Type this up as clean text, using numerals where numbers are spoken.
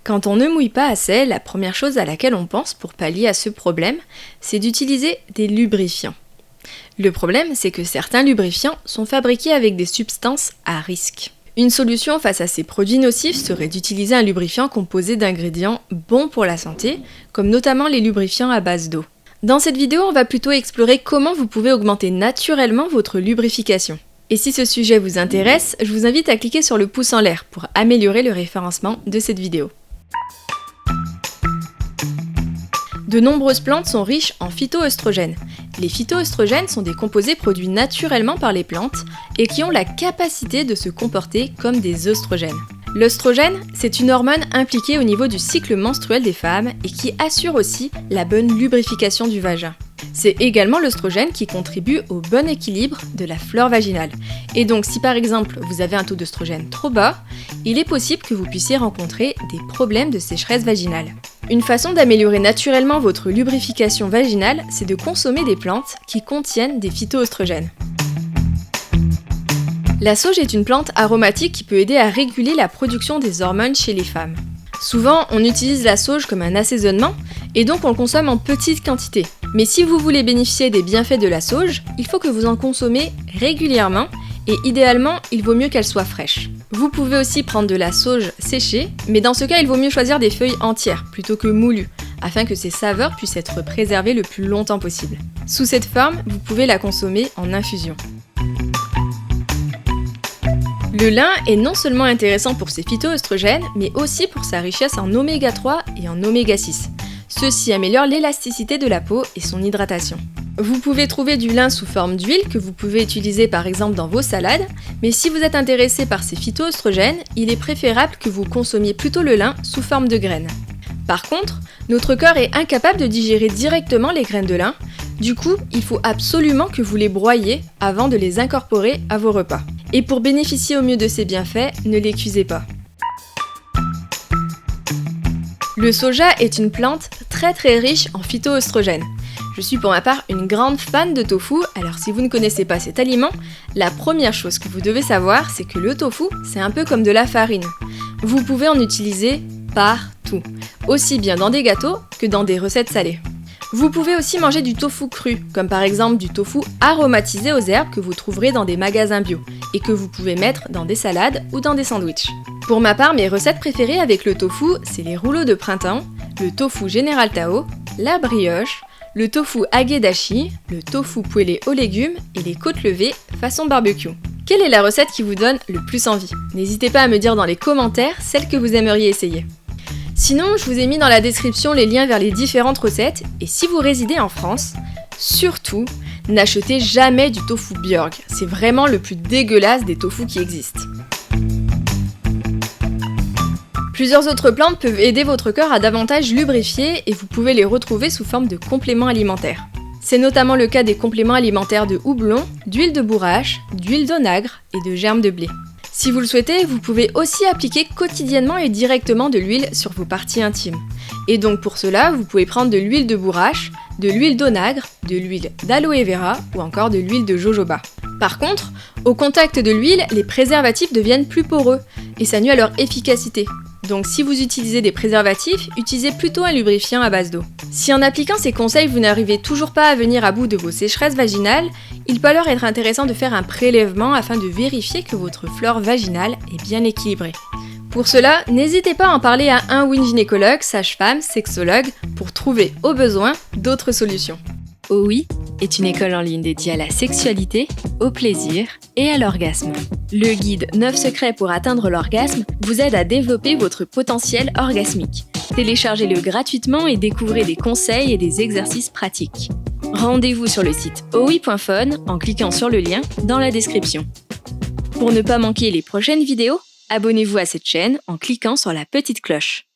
Quand on ne mouille pas assez, la première chose à laquelle on pense pour pallier à ce problème, c'est d'utiliser des lubrifiants. Le problème, c'est que certains lubrifiants sont fabriqués avec des substances à risque. Une solution face à ces produits nocifs serait d'utiliser un lubrifiant composé d'ingrédients bons pour la santé, comme notamment les lubrifiants à base d'eau. Dans cette vidéo, on va plutôt explorer comment vous pouvez augmenter naturellement votre lubrification. Et si ce sujet vous intéresse, je vous invite à cliquer sur le pouce en l'air pour améliorer le référencement de cette vidéo. De nombreuses plantes sont riches en phytoœstrogènes. Les phytoœstrogènes sont des composés produits naturellement par les plantes et qui ont la capacité de se comporter comme des œstrogènes. L'œstrogène, c'est une hormone impliquée au niveau du cycle menstruel des femmes et qui assure aussi la bonne lubrification du vagin. C'est également l'œstrogène qui contribue au bon équilibre de la flore vaginale. Et donc si par exemple vous avez un taux d'œstrogène trop bas, il est possible que vous puissiez rencontrer des problèmes de sécheresse vaginale. Une façon d'améliorer naturellement votre lubrification vaginale, c'est de consommer des plantes qui contiennent des phytoœstrogènes. La sauge est une plante aromatique qui peut aider à réguler la production des hormones chez les femmes. Souvent, on utilise la sauge comme un assaisonnement et donc on le consomme en petite quantité. Mais si vous voulez bénéficier des bienfaits de la sauge, il faut que vous en consommez régulièrement et idéalement, il vaut mieux qu'elle soit fraîche. Vous pouvez aussi prendre de la sauge séchée, mais dans ce cas, il vaut mieux choisir des feuilles entières plutôt que moulues, afin que ses saveurs puissent être préservées le plus longtemps possible. Sous cette forme, vous pouvez la consommer en infusion. Le lin est non seulement intéressant pour ses phytoœstrogènes, mais aussi pour sa richesse en oméga 3 et en oméga 6. Ceci améliore l'élasticité de la peau et son hydratation. Vous pouvez trouver du lin sous forme d'huile que vous pouvez utiliser par exemple dans vos salades, mais si vous êtes intéressé par ces phytoœstrogènes, il est préférable que vous consommiez plutôt le lin sous forme de graines. Par contre, notre corps est incapable de digérer directement les graines de lin, du coup, il faut absolument que vous les broyiez avant de les incorporer à vos repas. Et pour bénéficier au mieux de ces bienfaits, ne les cuisez pas. Le soja est une plante très riche en phytoœstrogènes. Je suis pour ma part une grande fan de tofu, alors si vous ne connaissez pas cet aliment, la première chose que vous devez savoir, c'est que le tofu, c'est un peu comme de la farine. Vous pouvez en utiliser partout, aussi bien dans des gâteaux que dans des recettes salées. Vous pouvez aussi manger du tofu cru, comme par exemple du tofu aromatisé aux herbes que vous trouverez dans des magasins bio et que vous pouvez mettre dans des salades ou dans des sandwichs. Pour ma part, mes recettes préférées avec le tofu, c'est les rouleaux de printemps, le tofu Général Tao, la brioche, le tofu agedashi, le tofu poêlé aux légumes et les côtes levées façon barbecue. Quelle est la recette qui vous donne le plus envie? N'hésitez pas à me dire dans les commentaires celle que vous aimeriez essayer. Sinon, je vous ai mis dans la description les liens vers les différentes recettes et si vous résidez en France, surtout, n'achetez jamais du tofu Björk. C'est vraiment le plus dégueulasse des tofus qui existent. Plusieurs autres plantes peuvent aider votre corps à davantage lubrifier et vous pouvez les retrouver sous forme de compléments alimentaires. C'est notamment le cas des compléments alimentaires de houblon, d'huile de bourrache, d'huile d'onagre et de germe de blé. Si vous le souhaitez, vous pouvez aussi appliquer quotidiennement et directement de l'huile sur vos parties intimes. Et donc pour cela, vous pouvez prendre de l'huile de bourrache, de l'huile d'onagre, de l'huile d'aloe vera ou encore de l'huile de jojoba. Par contre, au contact de l'huile, les préservatifs deviennent plus poreux et ça nuit à leur efficacité. Donc si vous utilisez des préservatifs, utilisez plutôt un lubrifiant à base d'eau. Si en appliquant ces conseils, vous n'arrivez toujours pas à venir à bout de vos sécheresses vaginales, il peut alors être intéressant de faire un prélèvement afin de vérifier que votre flore vaginale est bien équilibrée. Pour cela, n'hésitez pas à en parler à un ou une gynécologue, sage-femme, sexologue pour trouver au besoin d'autres solutions. OUI est une école en ligne dédiée à la sexualité, au plaisir et à l'orgasme. Le guide 9 secrets pour atteindre l'orgasme vous aide à développer votre potentiel orgasmique. Téléchargez-le gratuitement et découvrez des conseils et des exercices pratiques. Rendez-vous sur le site oui.fun en cliquant sur le lien dans la description. Pour ne pas manquer les prochaines vidéos, abonnez-vous à cette chaîne en cliquant sur la petite cloche.